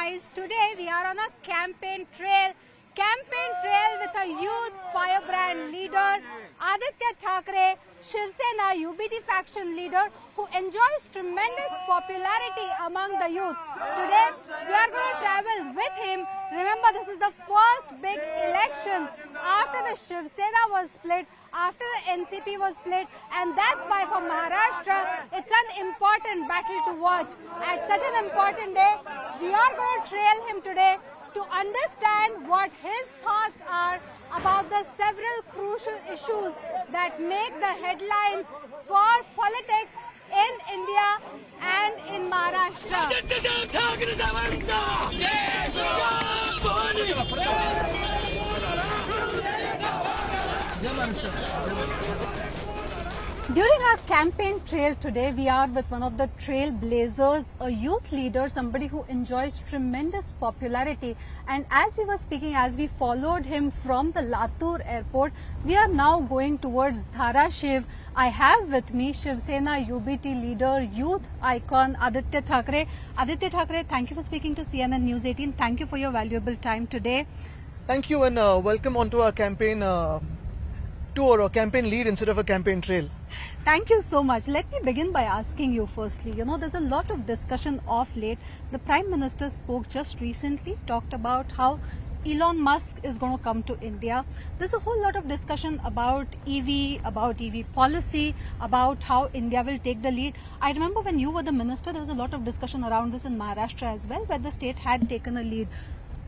guys, today we are on a campaign trail with a youth firebrand leader, Aaditya Thackeray, Shiv Sena UBT faction leader who enjoys tremendous popularity among the youth. Today we are going to travel with him. Remember, this is the first big election after the Shiv Sena was split, after the NCP was split, and that's why for Maharashtra it's an important battle to watch. At such an important day, we are going to trail him today to understand what his thoughts are about the several crucial issues that make the headlines for politics in India and in Maharashtra. During our campaign trail today, we are with one of the trailblazers, a youth leader, somebody who enjoys tremendous popularity. And as we were speaking, as we followed him from the Latur airport, we are now going towards Dharashiv. I have with me Shiv Sena UBT leader, youth icon Aaditya Thackeray. Aaditya Thackeray, thank you for speaking to CNN News 18. Thank you for your valuable time today. Thank you, and welcome onto our campaign tour or campaign lead instead of a campaign trail. Thank you so much. Let me begin by asking you firstly, there's a lot of discussion of late. The Prime Minister spoke just recently, talked about how Elon Musk is going to come to India. There's a whole lot of discussion about EV policy, about how India will take the lead. I remember when you were the minister, there was a lot of discussion around this in Maharashtra as well, where the state had taken a lead.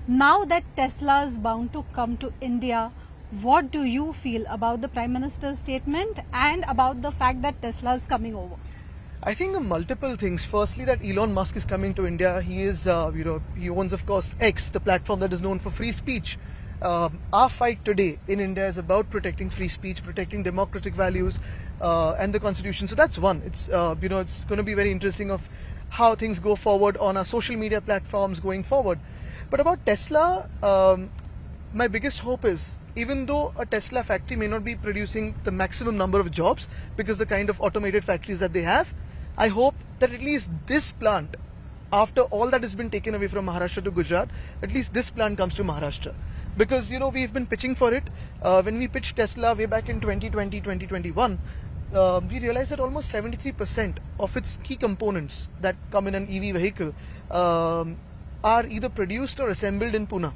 Now that Tesla is bound to come to India, what do you feel about the Prime Minister's statement and about the fact that Tesla is coming over? I think multiple things. Firstly, that Elon Musk is coming to India. He is, he owns, of course, X, the platform that is known for free speech. Our fight today in India is about protecting free speech, protecting democratic values and the constitution. So that's one. It's, it's going to be very interesting of how things go forward on our social media platforms going forward. But about Tesla, my biggest hope is, even though a Tesla factory may not be producing the maximum number of jobs because the kind of automated factories that they have, I hope that at least this plant, after all that has been taken away from Maharashtra to Gujarat, at least this plant comes to Maharashtra. Because, we've been pitching for it. When we pitched Tesla way back in 2020, 2021, we realized that almost 73% of its key components that come in an EV vehicle are either produced or assembled in Pune.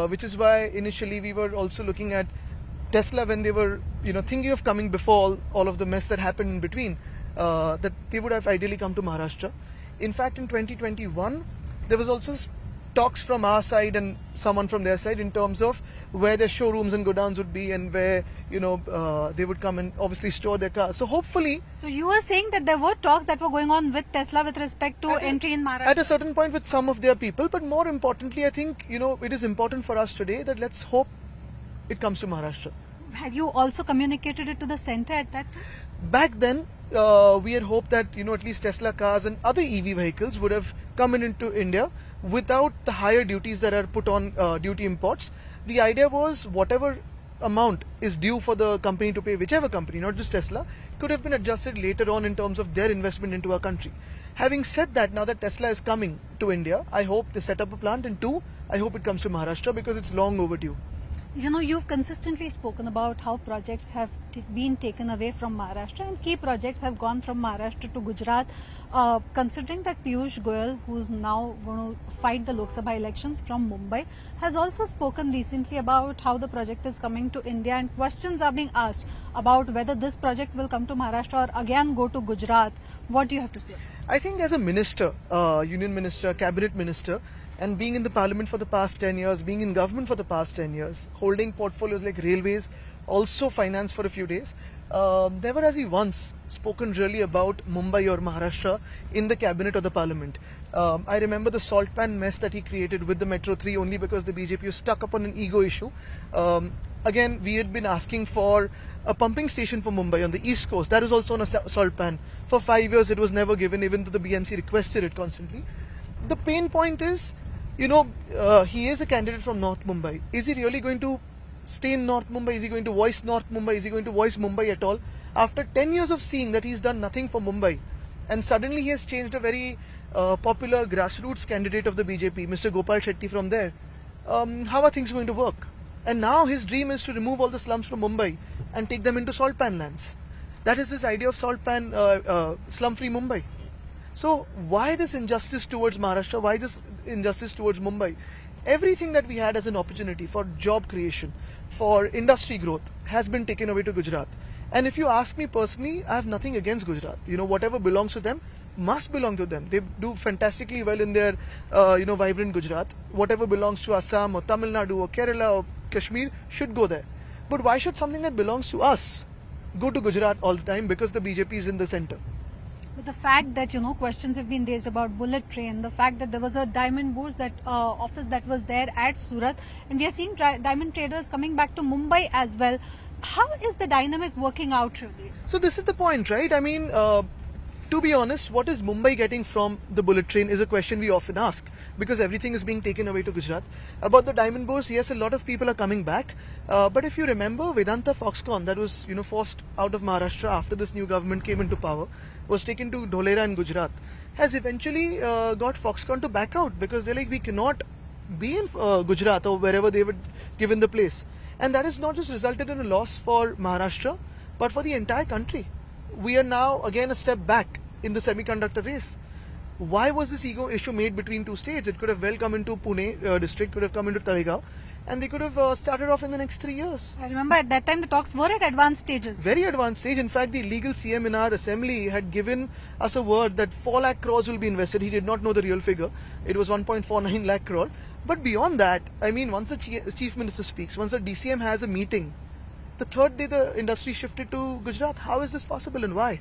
Which is why initially we were also looking at Tesla when they were, thinking of coming before all of the mess that happened in between, that they would have ideally come to Maharashtra. In fact, in 2021, there was also talks from our side and someone from their side in terms of where their showrooms and godowns would be and where, they would come and obviously store their cars. So hopefully... So you were saying that there were talks that were going on with Tesla with respect to entry in Maharashtra? At a certain point with some of their people, but more importantly, I think, it is important for us today that let's hope it comes to Maharashtra. Had you also communicated it to the centre at that time? Back then, we had hoped that, at least Tesla cars and other EV vehicles would have come into India without the higher duties that are put on duty imports. The idea was whatever amount is due for the company to pay, whichever company, not just Tesla, could have been adjusted later on in terms of their investment into our country. Having said that, now that Tesla is coming to India, I hope they set up a plant, and two, I hope it comes to Maharashtra because it's long overdue. You've consistently spoken about how projects have been taken away from Maharashtra and key projects have gone from Maharashtra to Gujarat. Considering that Piyush Goyal, who's now going to fight the Lok Sabha elections from Mumbai, has also spoken recently about how the project is coming to India, and questions are being asked about whether this project will come to Maharashtra or again go to Gujarat. What do you have to say? I think as a minister, union minister, cabinet minister, and being in the parliament for the past 10 years, being in government for the past 10 years, holding portfolios like railways, also finance for a few days, never has he once spoken really about Mumbai or Maharashtra in the cabinet or the parliament. I remember the salt pan mess that he created with the Metro 3 only because the BJP was stuck upon an ego issue. Again, we had been asking for a pumping station for Mumbai on the east coast. That was also on a salt pan. For 5 years it was never given, even though the BMC requested it constantly. The pain point is, he is a candidate from North Mumbai. Is he really going to stay in North Mumbai? Is he going to voice North Mumbai? Is he going to voice Mumbai at all? After 10 years of seeing that he's done nothing for Mumbai, and suddenly he has changed a very popular grassroots candidate of the BJP, Mr. Gopal Shetty from there. How are things going to work? And now his dream is to remove all the slums from Mumbai and take them into salt pan lands. That is his idea of salt pan slum-free Mumbai. So why this injustice towards Maharashtra? Why this injustice towards Mumbai? Everything that we had as an opportunity for job creation, for industry growth, has been taken away to Gujarat. And if you ask me personally, I have nothing against Gujarat. Whatever belongs to them must belong to them. They do fantastically well in their, vibrant Gujarat. Whatever belongs to Assam or Tamil Nadu or Kerala or Kashmir should go there. But why should something that belongs to us go to Gujarat all the time because the BJP is in the center? But the fact that, questions have been raised about bullet train, the fact that there was a diamond bourse office that was there at Surat, and we are seeing diamond traders coming back to Mumbai as well. How is the dynamic working out really? So this is the point, right? I mean, to be honest, what is Mumbai getting from the bullet train is a question we often ask, because everything is being taken away to Gujarat. About the diamond bourse, yes, a lot of people are coming back. But if you remember, Vedanta Foxconn, that was forced out of Maharashtra after this new government came into power, was taken to Dholera in Gujarat, has eventually got Foxconn to back out because they're like, we cannot be in Gujarat or wherever they were given the place. And that has not just resulted in a loss for Maharashtra, but for the entire country. We are now again a step back in the semiconductor race. Why was this ego issue made between two states? It could have well come into Pune district, could have come into Talegaon, and they could have started off in the next 3 years. I remember at that time the talks were at advanced stages. Very advanced stage. In fact, the legal CM in our assembly had given us a word that 4 lakh crores will be invested. He did not know the real figure. It was 1.49 lakh crore. But beyond that, I mean, once the chief minister speaks, once the DCM has a meeting, the third day the industry shifted to Gujarat. How is this possible and why?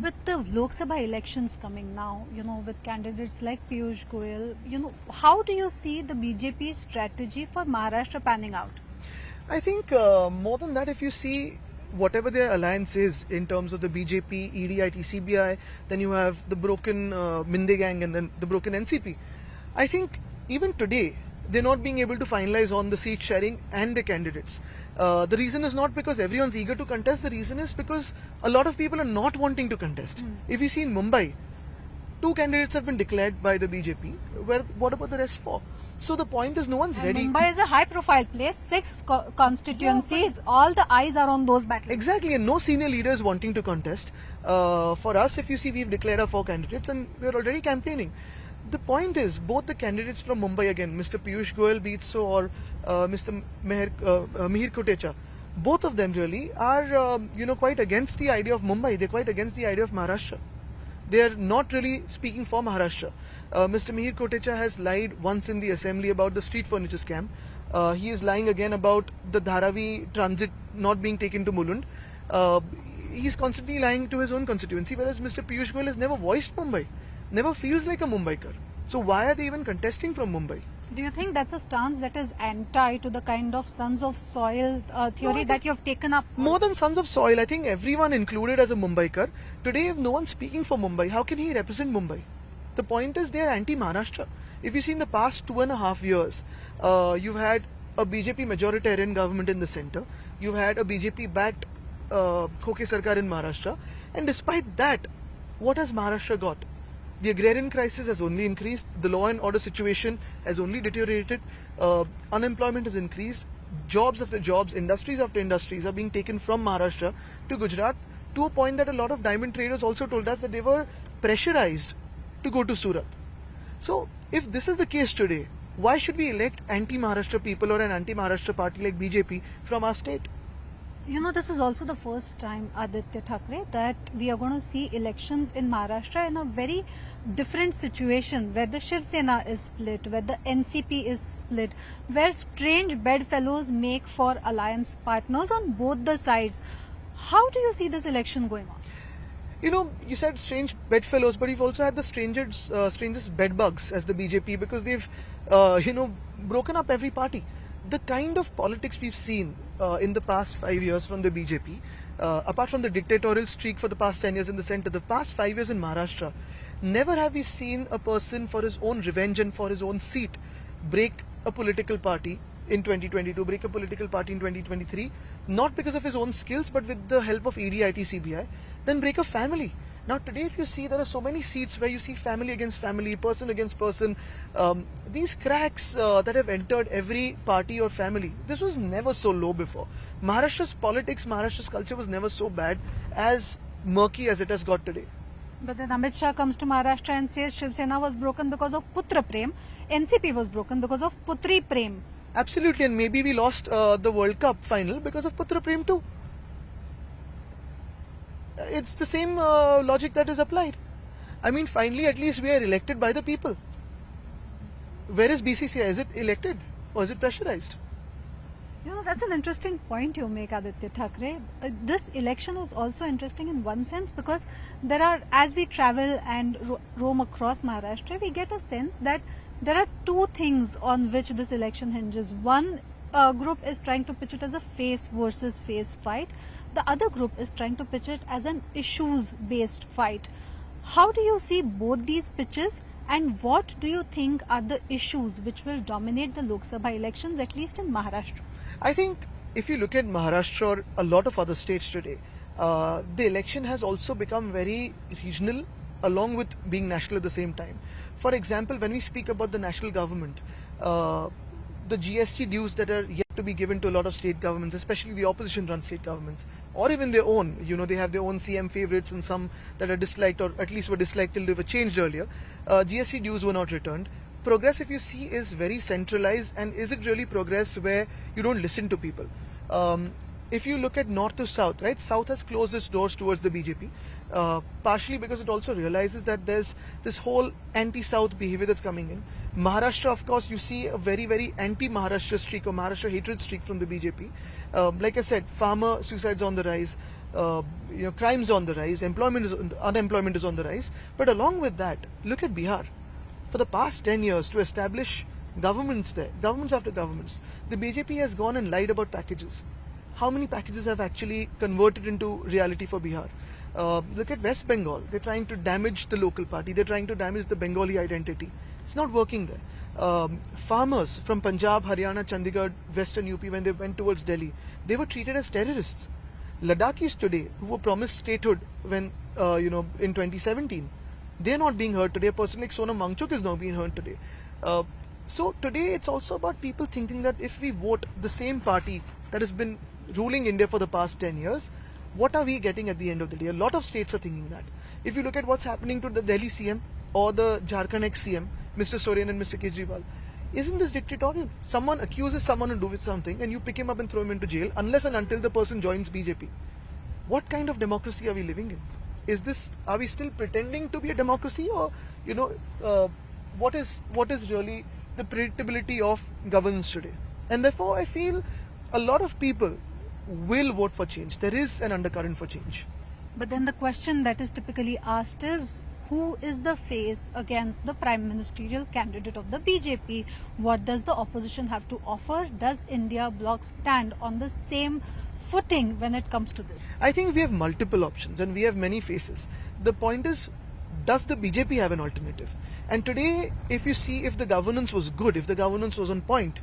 With the Lok Sabha elections coming now, with candidates like Piyush Goyal, how do you see the BJP strategy for Maharashtra panning out? I think more than that, if you see whatever their alliance is in terms of the BJP, EDIT, CBI, then you have the broken Minde gang and then the broken NCP. I think even today, they're not being able to finalize on the seat sharing and the candidates. The reason is not because everyone's eager to contest. The reason is because a lot of people are not wanting to contest. If you see in Mumbai, 2 candidates have been declared by the BJP. What about the rest 4? So the point is no one's ready. Mumbai is a high-profile place. 6 constituencies. All the eyes are on those battles. Exactly, and no senior leader is wanting to contest. For us, if you see, we've declared our 4 candidates and we're already campaigning. The point is, both the candidates from Mumbai, again, Mr. Piyush Goyal be it so, or Mr. Mihir Kotecha, both of them really are, quite against the idea of Mumbai. They're quite against the idea of Maharashtra. They're not really speaking for Maharashtra. Mr. Mihir Kotecha has lied once in the assembly about the street furniture scam. He is lying again about the Dharavi transit not being taken to Mulund. He's constantly lying to his own constituency, whereas Mr. Piyush Goyal has never voiced Mumbai. Never feels like a Mumbaikar. So why are they even contesting from Mumbai? Do you think that's a stance that is anti to the kind of sons of soil theory that you have taken up? More than sons of soil, I think everyone included as a Mumbaikar. Today, if no one's speaking for Mumbai, how can he represent Mumbai? The point is they are anti-Maharashtra. If you see in the past 2.5 years, you've had a BJP majoritarian government in the center. You've had a BJP-backed Khoke Sarkar in Maharashtra. And despite that, what has Maharashtra got? The agrarian crisis has only increased, the law and order situation has only deteriorated, unemployment has increased, jobs after jobs, industries after industries are being taken from Maharashtra to Gujarat, to a point that a lot of diamond traders also told us that they were pressurized to go to Surat. So, if this is the case today, why should we elect anti-Maharashtra people or an anti-Maharashtra party like BJP from our state? This is also the first time, Aaditya Thackeray, that we are going to see elections in Maharashtra in a very different situation, where the Shiv Sena is split, where the NCP is split, where strange bedfellows make for alliance partners on both the sides. How do you see this election going on? You said strange bedfellows, but you've also had the strangest bedbugs as the BJP, because they've, broken up every party. The kind of politics we've seen in the past 5 years from the BJP, apart from the dictatorial streak for the past 10 years in the center, the past 5 years in Maharashtra, never have we seen a person for his own revenge and for his own seat break a political party in 2022, break a political party in 2023, not because of his own skills, but with the help of EDIT, CBI, then break a family. Now today if you see, there are so many seats where you see family against family, person against person, these cracks that have entered every party or family. This was never so low before. Maharashtra's politics, Maharashtra's culture was never so bad, as murky as it has got today. But then Amit Shah comes to Maharashtra and says Shiv Sena was broken because of Putra Prem, NCP was broken because of Putri Prem. Absolutely, and maybe we lost the World Cup final because of Putra Prem too. It's the same logic that is applied. I mean, finally, at least we are elected by the people. Where is BCCI? Is it elected or is it pressurized? You know, that's an interesting point you make, Aaditya Thackeray. This election is also interesting in one sense because there are, as we travel and roam across Maharashtra, we get a sense that there are two things on which this election hinges. One group is trying to pitch it as a face versus face fight. The other group is trying to pitch it as an issues-based fight. How do you see both these pitches, and what do you think are the issues which will dominate the Lok Sabha elections, at least in Maharashtra? I think if you look at Maharashtra or a lot of other states today, the election has also become very regional along with being national at the same time. For example, when we speak about the national government, the GST dues that are yet to be given to a lot of state governments, especially the opposition-run state governments, or even their own, you know, they have their own CM favorites and some that are disliked or at least were disliked till they were changed earlier. GST dues were not returned. Progress, if you see, is very centralized, and is it really progress where you don't listen to people? If you look at north to south, right, south has closed its doors towards the BJP, partially because it also realizes that there's this whole anti-south behavior that's coming in. Maharashtra, of course, you see a very, very anti-Maharashtra streak or Maharashtra hatred streak from the BJP. Like I said, farmer suicides on the rise, crimes on the rise, unemployment is on the rise. But along with that, look at Bihar. For the past 10 years, to establish governments there, governments after governments, the BJP has gone and lied about packages. How many packages have actually converted into reality for Bihar? Look at West Bengal. They're trying to damage the local party. They're trying to damage the Bengali identity. It's not working there. Farmers from Punjab, Haryana, Chandigarh, Western UP, when they went towards Delhi, they were treated as terrorists. Ladakhis today, who were promised statehood when, in 2017, they're not being heard today. A person like Sonam Wangchuk is not being heard today. So today it's also about people thinking that if we vote the same party that has been ruling India for the past 10 years, what are we getting at the end of the day? A lot of states are thinking that. If you look at what's happening to the Delhi CM or the Jharkhand ex-CM, Mr. Soren and Mr. Kejriwal, isn't this dictatorial? Someone accuses someone to do with something and you pick him up and throw him into jail unless and until the person joins BJP. What kind of democracy are we living in? Are we still pretending to be a democracy, or what is really the predictability of governance today? And therefore I feel a lot of people will vote for change. There is an undercurrent for change. But then the question that is typically asked is, who is the face against the prime ministerial candidate of the BJP? What does the opposition have to offer? Does India bloc stand on the same footing when it comes to this? I think we have multiple options and we have many faces. The point is, does the BJP have an alternative? And today, if you see, if the governance was good, if the governance was on point,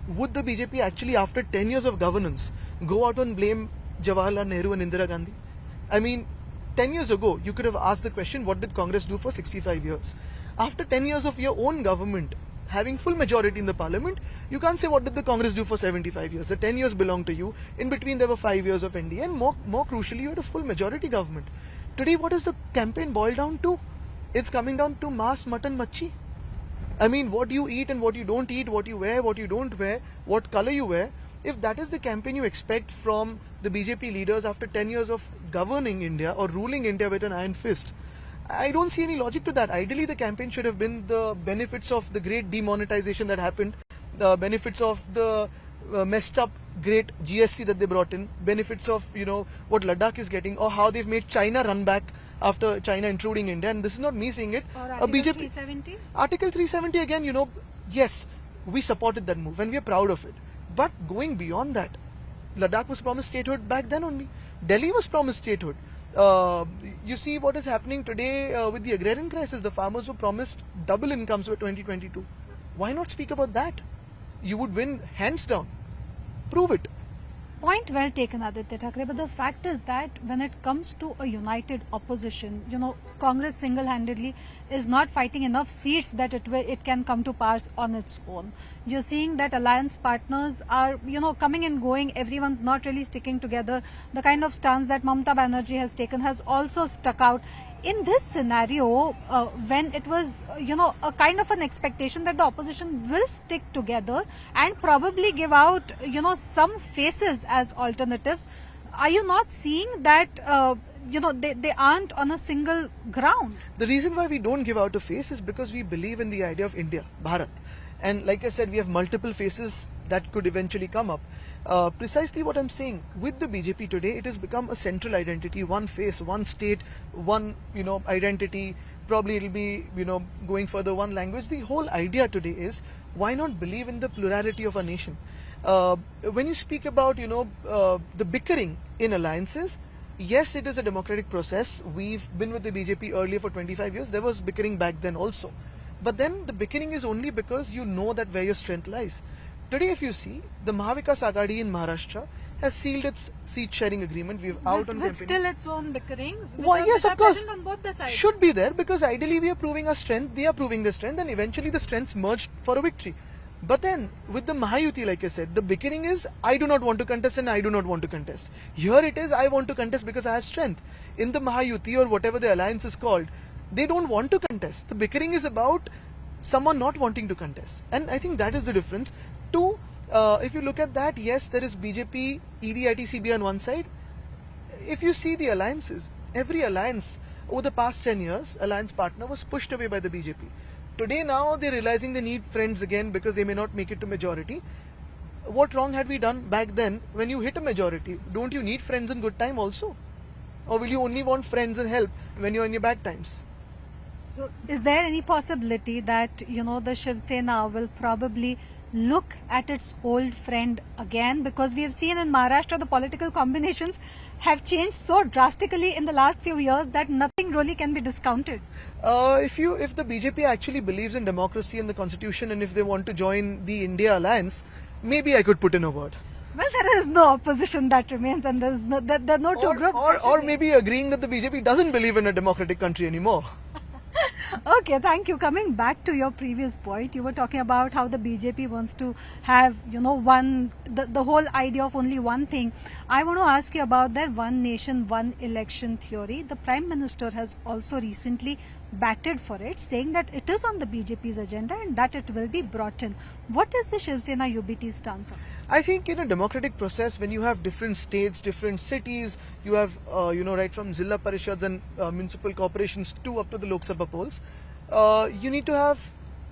would the BJP actually, after 10 years of governance, go out and blame Jawaharlal Nehru and Indira Gandhi? I mean, 10 years ago, you could have asked the question, what did Congress do for 65 years? After 10 years of your own government, having full majority in the parliament, you can't say what did the Congress do for 75 years. The 10 years belong to you. In between, there were 5 years of NDA, and more crucially, you had a full majority government. Today, what does the campaign boil down to? It's coming down to mass mutton machi. I mean, what you eat and what you don't eat, what you wear, what you don't wear, what color you wear. If that is the campaign you expect from the BJP leaders after 10 years of governing India or ruling India with an iron fist, I don't see any logic to that. Ideally, the campaign should have been the benefits of the great demonetization that happened, the benefits of the messed up great GST that they brought in, benefits of, what Ladakh is getting, or how they've made China run back after China intruding India. And this is not me saying it. Or Article 370? Article 370 again, yes, we supported that move and we are proud of it. But going beyond that, Ladakh was promised statehood back then only. Delhi was promised statehood. You see what is happening today with the agrarian crisis. The farmers were promised double incomes for 2022. Why not speak about that? You would win hands down. Prove it. Point well taken, Aditya Thackeray. But the fact is that when it comes to a united opposition, Congress single-handedly is not fighting enough seats that it can come to pass on its own. You're seeing that alliance partners are, coming and going. Everyone's not really sticking together. The kind of stance that Mamata Banerjee has taken has also stuck out. In this scenario, when it was, a kind of an expectation that the opposition will stick together and probably give out, some faces as alternatives, are you not seeing that, they aren't on a single ground? The reason why we don't give out a face is because we believe in the idea of India, Bharat. And like I said, we have multiple faces that could eventually come up. Precisely what I'm saying, with the BJP today, it has become a central identity, one face, one state, one, identity. Probably it'll be, going further, one language. The whole idea today is, why not believe in the plurality of a nation? When you speak about, the bickering in alliances, yes, it is a democratic process. We've been with the BJP earlier for 25 years. There was bickering back then also. But then the bickering is only because you know that where your strength lies. Today, if you see, the Mahavikas Aghadi in Maharashtra has sealed its seat sharing agreement. We've out on with campaigning. Still its own bickerings. Why, yes, of course. On both the sides. Should be there, because ideally we are proving our strength, they are proving their strength, and eventually the strengths merge for a victory. But then, with the Mahayuti, like I said, the bickering is, I do not want to contest and I do not want to contest. Here it is, I want to contest because I have strength. In the Mahayuti, or whatever the alliance is called, they don't want to contest. The bickering is about someone not wanting to contest. And I think that is the difference. Two, if you look at that, yes, there is BJP, EDIT, CBI on one side. If you see the alliances, every alliance over the past 10 years, alliance partner was pushed away by the BJP. Today now they're realizing they need friends again because they may not make it to majority. What wrong had we done back then? When you hit a majority, don't you need friends in good time also? Or will you only want friends and help when you're in your bad times? So is there any possibility that, the Shiv Sena will probably look at its old friend again? Because we have seen in Maharashtra the political combinations have changed so drastically in the last few years that nothing really can be discounted. If the BJP actually believes in democracy and the constitution, and if they want to join the India alliance, maybe I could put in a word. Well, there is no opposition that remains, and there are no two groups. Or maybe agreeing that the BJP doesn't believe in a democratic country anymore. Okay, thank you. Coming back to your previous point, you were talking about how the BJP wants to have, the whole idea of only one thing. I want to ask you about their one nation, one election theory. The Prime Minister has also recently batted for it, saying that it is on the BJP's agenda and that it will be brought in. What is the Shiv Sena UBT stance on it? I think in a democratic process, when you have different states, different cities, you have, right from Zilla Parishads and municipal corporations to up to the Lok Sabha polls, you need to have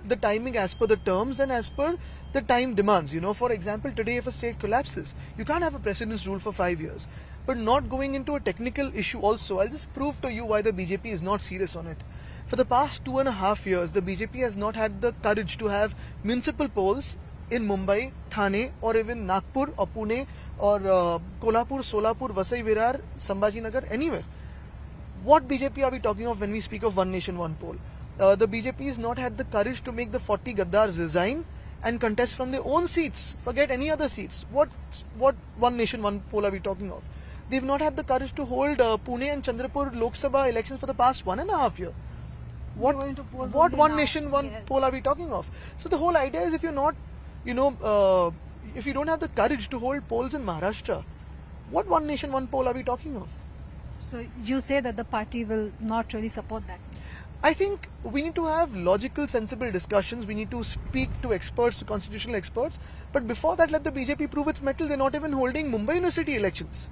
the timing as per the terms and as per the time demands. For example, today if a state collapses, you can't have a precedence rule for 5 years. But not going into a technical issue also, I'll just prove to you why the BJP is not serious on it. For the past 2.5 years, the BJP has not had the courage to have municipal polls in Mumbai, Thane, or even Nagpur or Pune or Kolhapur, Solapur, Vasai Virar, Sambhajinagar, anywhere. What BJP are we talking of when we speak of one nation, one poll? The BJP has not had the courage to make the 40 Gaddars resign and contest from their own seats. Forget any other seats. What one nation, one poll are we talking of? They've not had the courage to hold Pune and Chandrapur Lok Sabha elections for the past 1.5 years. What one nation, one poll are we talking of? So the whole idea is, if you're not, if you don't have the courage to hold polls in Maharashtra, what one nation, one poll are we talking of? So you say that the party will not really support that? I think we need to have logical, sensible discussions. We need to speak to experts, to constitutional experts. But before that, let the BJP prove its mettle. They're not even holding Mumbai University elections.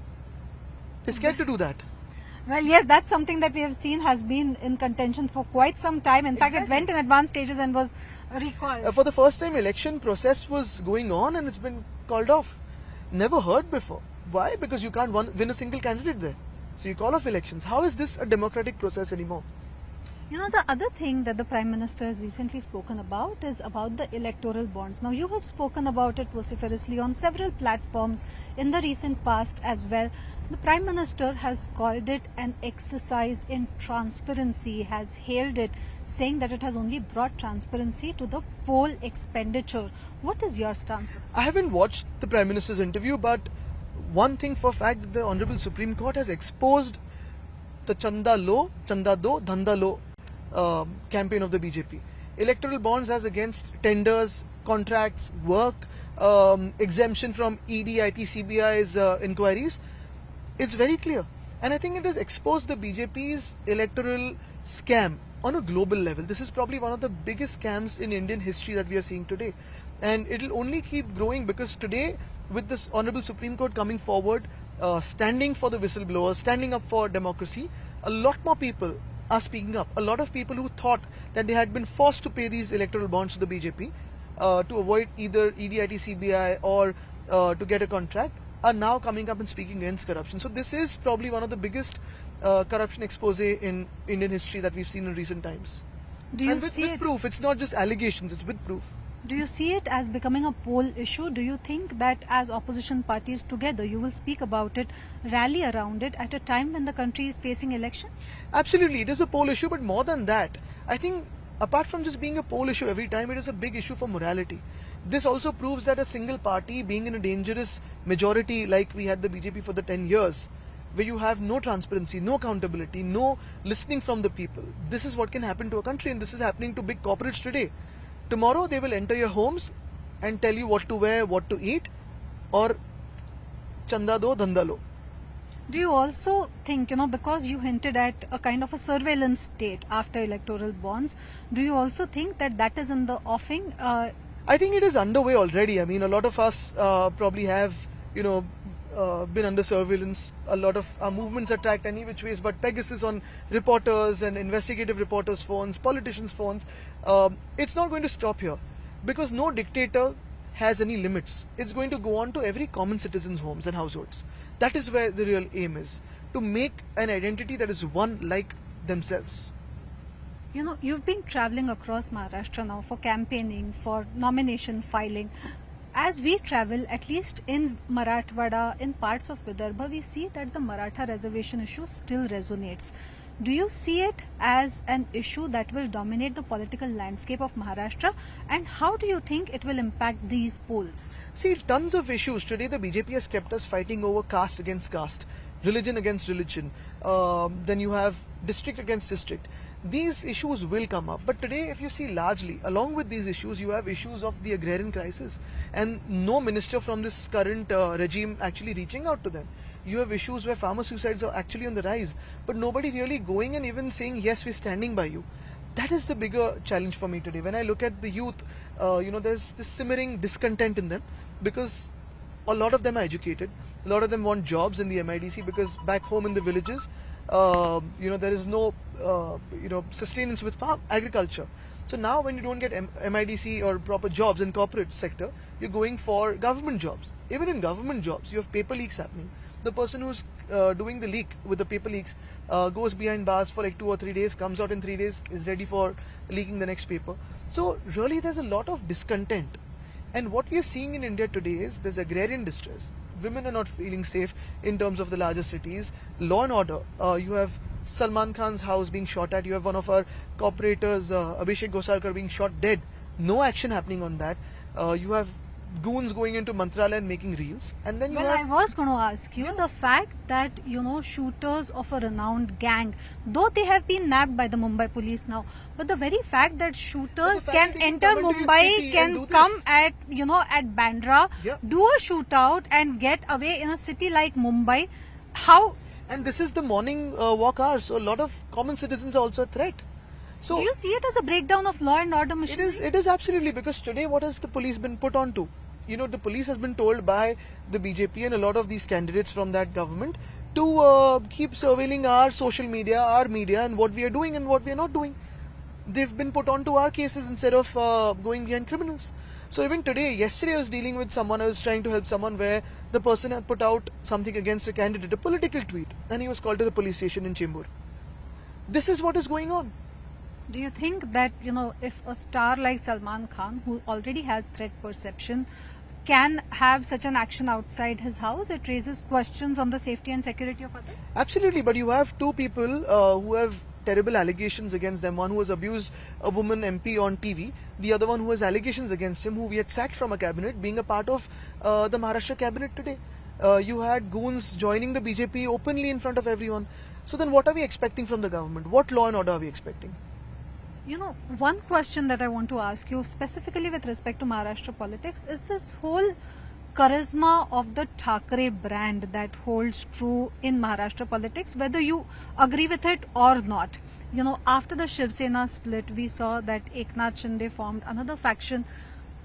They're scared to do that. Well, yes, that's something that we have seen has been in contention for quite some time. In fact, it went in advanced stages and was recalled. For the first time, election process was going on and it's been called off. Never heard before. Why? Because you can't win a single candidate there. So you call off elections. How is this a democratic process anymore? The other thing that the Prime Minister has recently spoken about is about the electoral bonds. Now, you have spoken about it vociferously on several platforms in the recent past as well. The Prime Minister has called it an exercise in transparency, has hailed it, saying that it has only brought transparency to the poll expenditure. What is your stance? I haven't watched the Prime Minister's interview, but one thing for fact that the Honorable Supreme Court has exposed the Chanda Lo, Chanda Do, Dhanda Lo campaign of the BJP. Electoral bonds as against tenders, contracts, work, exemption from ED, IT, CBI's inquiries. It's very clear. And I think it has exposed the BJP's electoral scam on a global level. This is probably one of the biggest scams in Indian history that we are seeing today. And it will only keep growing because today, with this Honorable Supreme Court coming forward, standing for the whistleblowers, standing up for democracy, a lot more people are speaking up. A lot of people who thought that they had been forced to pay these electoral bonds to the BJP to avoid either EDIT, CBI or to get a contract are now coming up and speaking against corruption. So this is probably one of the biggest corruption expose in Indian history that we've seen in recent times. Do you and with, see with it? proof? It's not just allegations, it's with proof. Do you see it as becoming a poll issue? Do you think that as opposition parties together, you will speak about it, rally around it at a time when the country is facing elections? Absolutely, it is a poll issue, but more than that, I think apart from just being a poll issue every time, it is a big issue for morality. This also proves that a single party being in a dangerous majority like we had the BJP for the 10 years, where you have no transparency, no accountability, no listening from the people. This is what can happen to a country, and this is happening to big corporates today. Tomorrow they will enter your homes and tell you what to wear, what to eat, or chanda do, dhanda lo. Do you also think, because you hinted at a kind of a surveillance state after electoral bonds, do you also think that that is in the offing? I think it is underway already. I mean, a lot of us probably have, been under surveillance. A lot of our movements are tracked any which ways, but Pegasus on reporters and investigative reporters' phones, politicians' phones. It's not going to stop here because no dictator has any limits. It's going to go on to every common citizen's homes and households. That is where the real aim is, to make an identity that is one like themselves. You've been traveling across Maharashtra now for campaigning, for nomination filing. As we travel, at least in Marathwada, in parts of Vidarbha, we see that the Maratha reservation issue still resonates. Do you see it as an issue that will dominate the political landscape of Maharashtra? And how do you think it will impact these polls? See, tons of issues. Today the BJP has kept us fighting over caste against caste, religion against religion. Then you have district against district. These issues will come up. But today, if you see largely, along with these issues, you have issues of the agrarian crisis. And no minister from this current regime actually reaching out to them. You have issues where farmer suicides are actually on the rise, but nobody really going and even saying, yes, we're standing by you. That is the bigger challenge for me today. When I look at the youth, there's this simmering discontent in them because a lot of them are educated. A lot of them want jobs in the MIDC because back home in the villages, there is no, sustenance with farm agriculture. So now when you don't get MIDC or proper jobs in corporate sector, you're going for government jobs. Even in government jobs, you have paper leaks happening. The person who's doing the leak with the paper leaks goes behind bars for like 2 or 3 days, comes out in 3 days, is ready for leaking the next paper. So really there's a lot of discontent. And what we are seeing in India today is there's agrarian distress. Women are not feeling safe in terms of the larger cities. Law and order. You have Salman Khan's house being shot at. You have one of our cooperators, Abhishek Gosalkar, being shot dead. No action happening on that. You have goons going into Mantralaya and making reels. And then I was going to ask you the fact that, shooters of a renowned gang, though they have been nabbed by the Mumbai police now, but the very fact that shooters can enter Mumbai, can come at Bandra, do a shootout and get away in a city like Mumbai, how? And this is the morning walk hours, so a lot of common citizens are also a threat. So do you see it as a breakdown of law and order machinery? It is absolutely, because today what has the police been put on to? The police has been told by the BJP and a lot of these candidates from that government to keep surveilling our social media, our media, and what we are doing and what we are not doing. They've been put on to our cases instead of going behind criminals. So even yesterday I was dealing with someone, I was trying to help someone where the person had put out something against a candidate, a political tweet, and he was called to the police station in Chembur. This is what is going on. Do you think that, if a star like Salman Khan, who already has threat perception, can have such an action outside his house, it raises questions on the safety and security of others? Absolutely, but you have two people who have terrible allegations against them. One who has abused a woman MP on TV, the other one who has allegations against him, who we had sacked from a cabinet, being a part of the Maharashtra cabinet today. You had goons joining the BJP openly in front of everyone. So then what are we expecting from the government? What law and order are we expecting? You know, one question that I want to ask you specifically with respect to Maharashtra politics is this whole charisma of the Thackeray brand that holds true in Maharashtra politics, whether you agree with it or not. You know, after the Shiv Sena split, we saw that Eknath Shinde formed another faction.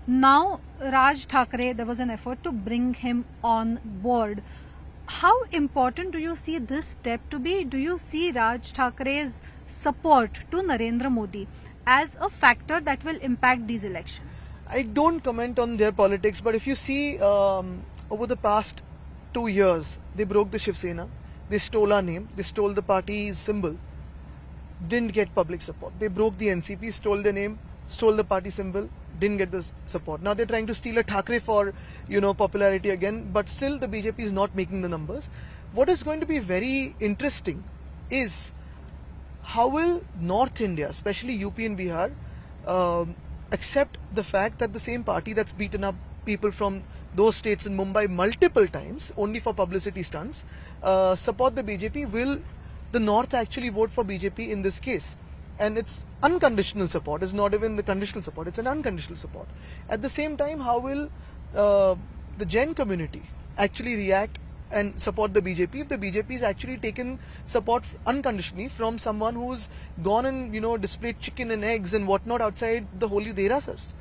Now, Raj Thackeray, there was an effort to bring him on board. How important do you see this step to be? Do you see Raj Thackeray's support to Narendra Modi as a factor that will impact these elections? I don't comment on their politics, but if you see over the past 2 years, they broke the Shiv Sena, they stole our name, they stole the party's symbol, didn't get public support. They broke the NCP, stole their name, stole the party symbol, didn't get the support. Now they're trying to steal a Thackeray for, popularity again, but still the BJP is not making the numbers. What is going to be very interesting is how will North India, especially UP and Bihar, accept the fact that the same party that's beaten up people from those states in Mumbai multiple times, only for publicity stunts, support the BJP. Will the North actually vote for BJP in this case? And it's unconditional support. It's not even the conditional support. It's an unconditional support. At the same time, how will the Jain community actually react and support the BJP if the BJP is actually taken support unconditionally from someone who's gone and displayed chicken and eggs and whatnot outside the holy derasars?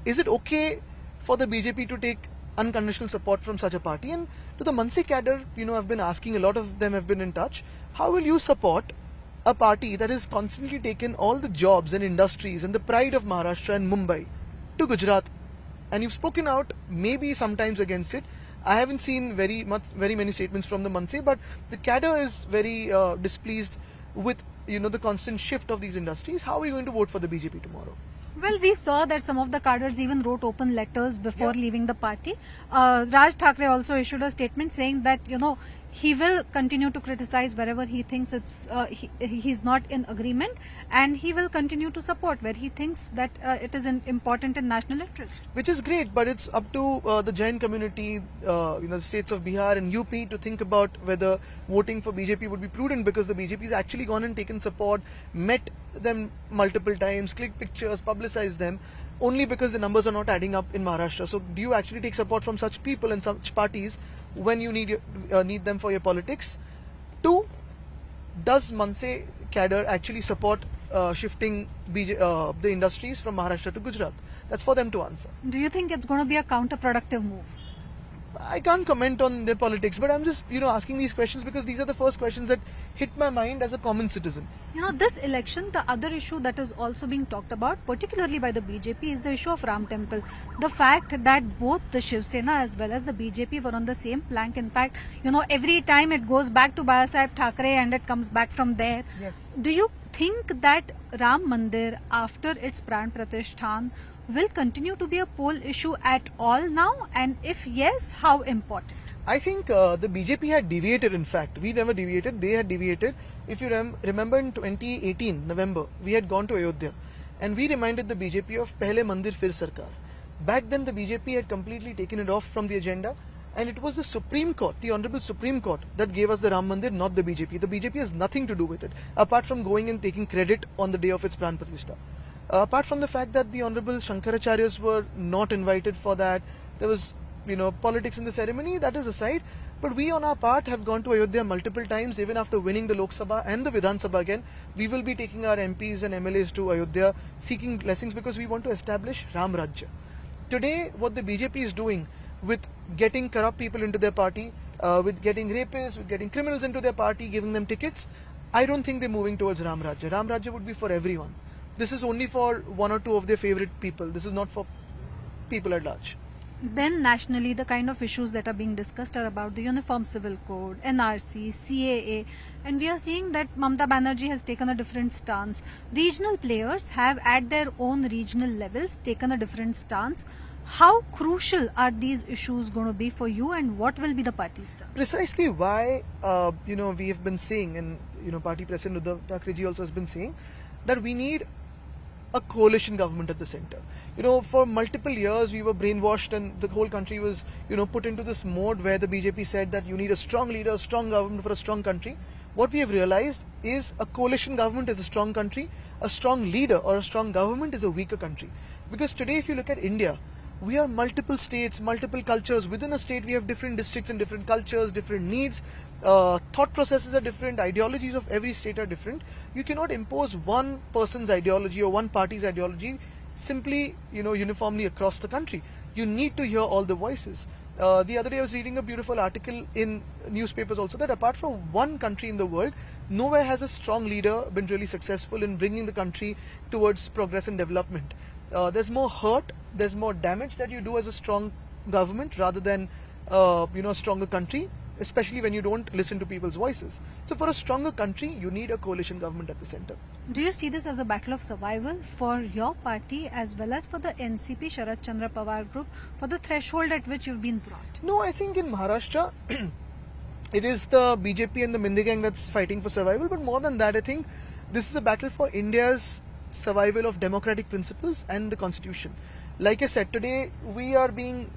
Is it okay for the BJP to take unconditional support from such a party? And to the Mansi cadre, I've been asking, a lot of them have been in touch. How will you support a party that has constantly taken all the jobs and industries and the pride of Maharashtra and Mumbai to Gujarat? And you've spoken out maybe sometimes against it. I haven't seen very many statements from the Mansi, but the cadre is very displeased with the constant shift of these industries. How are you going to vote for the BJP tomorrow? Well, we saw that some of the cadres even wrote open letters before leaving the party. Raj Thackeray also issued a statement saying that he will continue to criticize wherever he thinks he's not in agreement, and he will continue to support where he thinks that it is important in national interest. Which is great, but it's up to the Jain community, the states of Bihar and UP to think about whether voting for BJP would be prudent, because the BJP has actually gone and taken support, met them multiple times, clicked pictures, publicized them, only because the numbers are not adding up in Maharashtra. So do you actually take support from such people and such parties when you need them for your politics? 2, does Manse cadre actually support shifting the industries from Maharashtra to Gujarat? That's for them to answer. Do you think it's going to be a counterproductive move? I can't comment on their politics, but I'm just asking these questions because these are the first questions that hit my mind as a common citizen. This election, the other issue that is also being talked about, particularly by the BJP, is the issue of Ram Temple. The fact that both the Shiv Sena as well as the BJP were on the same plank. In fact, every time it goes back to Babasaheb Thackeray and it comes back from there. Yes. Do you think that Ram Mandir, after its Pran Pratishthan, will continue to be a poll issue at all now? And if yes, how important? I think the BJP had deviated, in fact. We never deviated, they had deviated. If you remember in 2018, November, we had gone to Ayodhya and we reminded the BJP of Pehle Mandir Fir Sarkar. Back then the BJP had completely taken it off from the agenda, and it was the Supreme Court, the Honorable Supreme Court, that gave us the Ram Mandir, not the BJP. The BJP has nothing to do with it, apart from going and taking credit on the day of its Pran Pratishtha. Apart from the fact that the Honorable Shankaracharyas were not invited for that, there was politics in the ceremony, that is aside. But we on our part have gone to Ayodhya multiple times. Even after winning the Lok Sabha and the Vidhan Sabha again, we will be taking our MPs and MLAs to Ayodhya seeking blessings, because we want to establish Ram Rajya. Today, what the BJP is doing with getting corrupt people into their party, with getting rapists, with getting criminals into their party, giving them tickets, I don't think they're moving towards Ram Rajya. Ram Rajya would be for everyone. This is only for 1 or 2 of their favorite people. This is not for people at large. Then nationally, the kind of issues that are being discussed are about the Uniform Civil Code, NRC, CAA, and we are seeing that Mamata Banerjee has taken a different stance. Regional players have at their own regional levels taken a different stance. How crucial are these issues going to be for you, and what will be the party's stance? Precisely why we have been saying, and party president Uddhav Thackeray ji also has been saying, that we need a coalition government at the center. For multiple years we were brainwashed and the whole country was, put into this mode where the BJP said that you need a strong leader, a strong government for a strong country. What we have realized is a coalition government is a strong country, a strong leader or a strong government is a weaker country. Because today if you look at India, we are multiple states, multiple cultures. Within a state we have different districts and different cultures, different needs, thought processes are different, ideologies of every state are different. You cannot impose one person's ideology or one party's ideology simply, uniformly across the country. You need to hear all the voices. The other day I was reading a beautiful article in newspapers also that apart from one country in the world, nowhere has a strong leader been really successful in bringing the country towards progress and development. There's more hurt, there's more damage that you do as a strong government rather than a stronger country, especially when you don't listen to people's voices. So for a stronger country, you need a coalition government at the center. Do you see this as a battle of survival for your party as well as for the NCP, Sharad Chandra Pawar group, for the threshold at which you've been brought? No, I think in Maharashtra, it is the BJP and the Mindi gang that's fighting for survival. But more than that, I think this is a battle for India's survival of democratic principles and the constitution. Like I said, today we are being,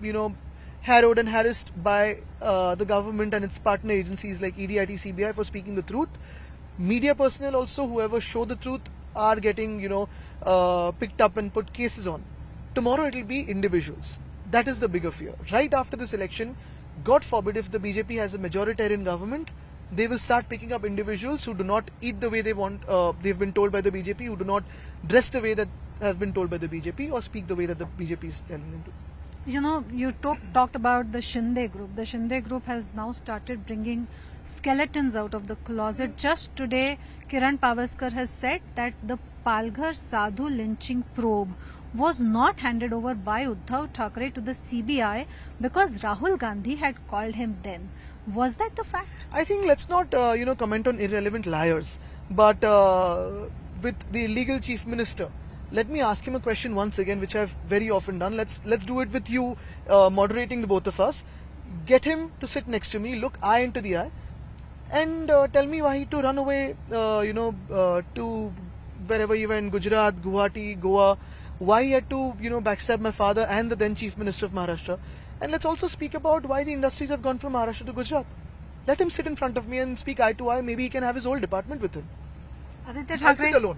harrowed and harassed by the government and its partner agencies like ED, IT, CBI for speaking the truth. Media personnel also, whoever show the truth, are getting, picked up and put cases on. Tomorrow it will be individuals. That is the bigger fear. Right after this election, God forbid if the BJP has a majoritarian government, they will start picking up individuals who do not eat the way they want, they've been told by the BJP, who do not dress the way that have been told by the BJP or speak the way that the BJP is telling them to. You talked about the Shinde group. The Shinde group has now started bringing skeletons out of the closet. Just today, Kiran Pavaskar has said that the Palghar Sadhu lynching probe was not handed over by Uddhav Thackeray to the CBI because Rahul Gandhi had called him then. Was that the fact? I think let's not, comment on irrelevant liars. But with the illegal chief minister, let me ask him a question once again, which I've very often done. Let's do it with you moderating the both of us. Get him to sit next to me, look eye into the eye, and tell me why he had to run away, to wherever he went, Gujarat, Guwahati, Goa. Why he had to, backstab my father and the then Chief Minister of Maharashtra. And let's also speak about why the industries have gone from Maharashtra to Gujarat. Let him sit in front of me and speak eye to eye. Maybe he can have his whole department with him. Aditya I'll Thackeray, sit alone.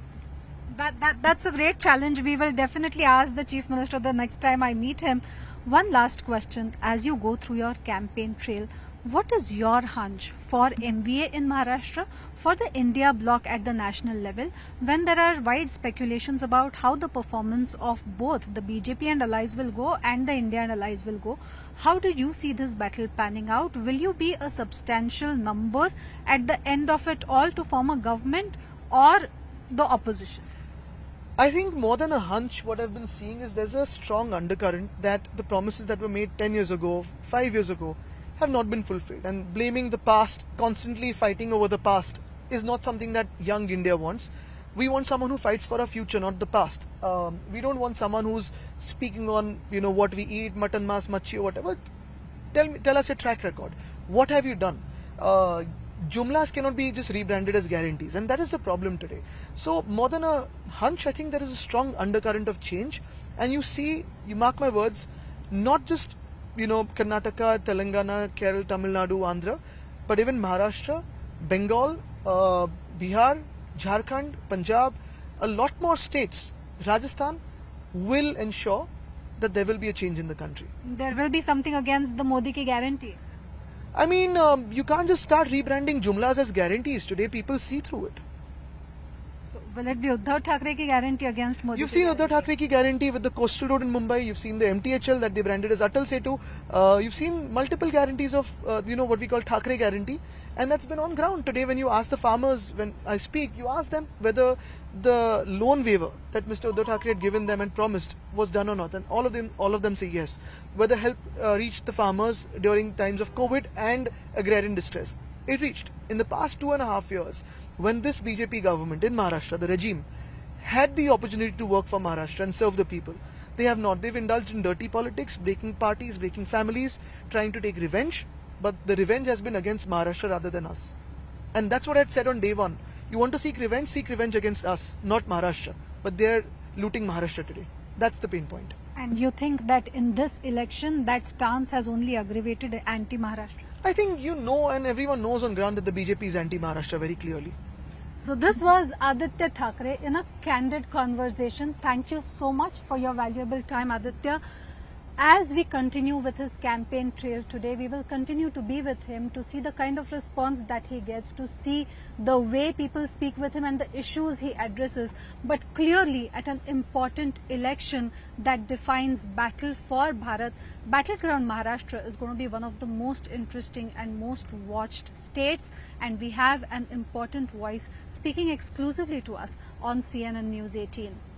That's a great challenge. We will definitely ask the Chief Minister the next time I meet him. One last question. As you go through your campaign trail, what is your hunch for MVA in Maharashtra, for the India bloc at the national level, when there are wide speculations about how the performance of both the BJP and allies will go and the India and allies will go? How do you see this battle panning out? Will you be a substantial number at the end of it all to form a government or the opposition? I think more than a hunch, what I've been seeing is there's a strong undercurrent that the promises that were made 10 years ago, 5 years ago, have not been fulfilled. And blaming the past, constantly fighting over the past, is not something that young India wants. We want someone who fights for our future, not the past. We don't want someone who's speaking on, what we eat, mutton, mass, machi, or whatever. Tell us your track record. What have you done? Jumlas cannot be just rebranded as guarantees, and that is the problem today. So more than a hunch, I think there is a strong undercurrent of change, and you mark my words, not just Karnataka, Telangana, Kerala, Tamil Nadu, Andhra, but even Maharashtra, Bengal, Bihar, Jharkhand, Punjab, a lot more states, Rajasthan, will ensure that there will be a change in the country. There will be something against the Modi ki guarantee. I mean, you can't just start rebranding Jumlas as guarantees. Today people see through it. So will it be Uddhav Thackeray ki guarantee against Modi? You've seen Uddhav Thackeray ki guarantee with the coastal road in Mumbai. You've seen the MTHL that they branded as Atal Setu. You've seen multiple guarantees of, what we call Thackeray guarantee. And that's been on ground. Today when you ask the farmers, when I speak, you ask them whether the loan waiver that Mr. Uddhav Thackeray had given them and promised was done or not. And all of them say yes. Whether help reached the farmers during times of COVID and agrarian distress. It reached. In the past 2.5 years, when this BJP government in Maharashtra, the regime, had the opportunity to work for Maharashtra and serve the people, they have not. They've indulged in dirty politics, breaking parties, breaking families, trying to take revenge. But the revenge has been against Maharashtra rather than us. And that's what I had said on day one. You want to seek revenge against us, not Maharashtra. But they're looting Maharashtra today. That's the pain point. And you think that in this election, that stance has only aggravated anti-Maharashtra? I think you know and everyone knows on ground that the BJP is anti-Maharashtra very clearly. So this was Aaditya Thackeray in a candid conversation. Thank you so much for your valuable time, Aaditya. As we continue with his campaign trail today, we will continue to be with him to see the kind of response that he gets, to see the way people speak with him and the issues he addresses. But clearly, at an important election that defines battle for Bharat, battleground Maharashtra is going to be one of the most interesting and most watched states. And we have an important voice speaking exclusively to us on CNN News 18.